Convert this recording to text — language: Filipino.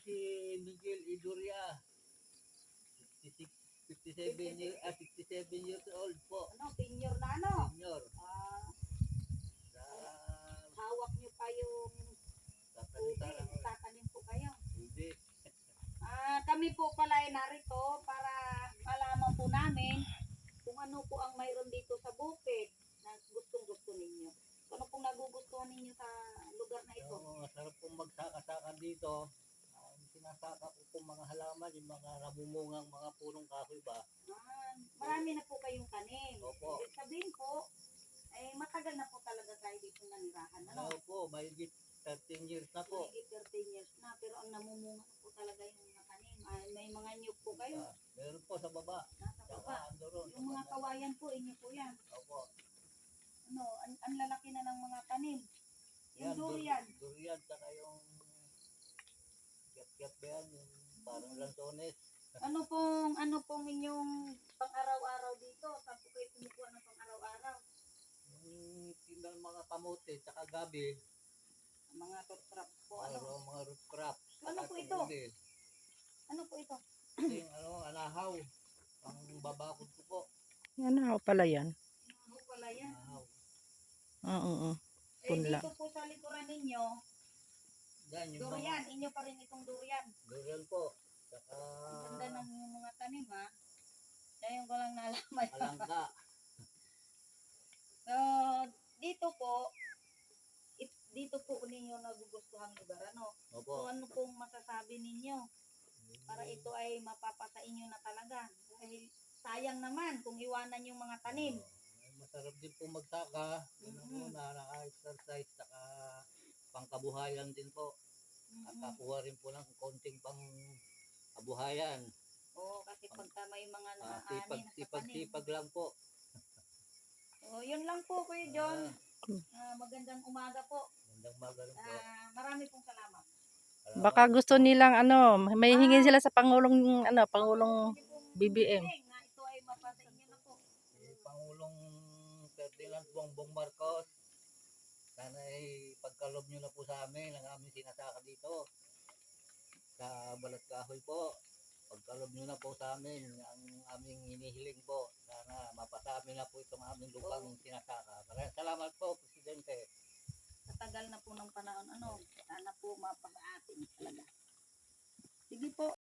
si Miguel Iduria. 67 years old po. Ano, senior na ano? Senior. Sa Hawak niyo pa yung tatalitan tubig. Tatanim po kayo. hindi. Kami po pala ay narito para malaman po namin kung ano po ang mayroon dito sa bukid na gustong-gusto ninyo. Ano pong nagugustuhan ninyo sa lugar na ito? So, masarap pong magsaka-saka dito. Sinasaka ko pong mga halaman, yung mga nabumungang mga punong kahoy ba. Marami na po kayong tanim. Opo. Ibig sabihin po, ay matagal na po talaga kayo dito nanirahan. Ano? Opo, mahigit 13 years na po. Mahigit 13 years na, pero ang namumunga na po talaga yung mga tanim. May mga nyug po kayo. Meron po sa baba. Nasa baba. Andoro, Yung mga kawayan po, inyo po yan. Opo. Ano, ang lalaki na ng mga tanim. Yung Yan, durian. Durian, saka yung gyap-gyap ba yan, yung parang lansones. Ano pong inyong pang-araw-araw dito? Saan po kayo kumukuha ng pang-araw-araw? Yung tindahan mga kamote, saka gabi. Mga root crops po. Ano? Mga root crops. Ano po ito? Ano po ito? Yung anahaw. Ang babakod ko po. Ano pala yan? Ano pala yan? Anahaw. Oo. Punla. Dito po sa likuran ninyo, Yan, yung durian. Inyo pa rin itong durian. Durian po. Saka Ang ganda ng yung mga tanim ha. Ngayon ko lang nalaman. alangka. So, dito po ninyo nagugustuhan lugar. Ano? Opo. So, ano pong masasabi ninyo? Para ito ay mapapasa inyo na talaga. Dahil sayang naman kung iwanan yung mga tanim. Masarap din po magsaka. Una, naka-exercise, saka pangkabuhayan din po. At kakuha rin po ng konting pang kabuhayan. Oo, kasi pagka may mga naaani na sa tanim. Sipag lang po. So, yun lang po Kuya John. Magandang umaga po. Magandang umaga rin po. Marami pong salamat. Baka gusto nilang may hingin sila sa Pangulong BBM. Na ito ay mapasa inyo na po. Pangulong Ferdinand Bongbong Marcos, sana ay pagkalob nyo na po sa amin ang aming sinasaka dito sa Balat Kahoy po. Pagkalob nyo na po sa amin ang aming hinihiling po. Sana mapasa amin na po itong aming lupang sinasaka. Maraming salamat po, Presidente. Katagal na po ng panahon. Sana po mapasa atin talaga. Sige po.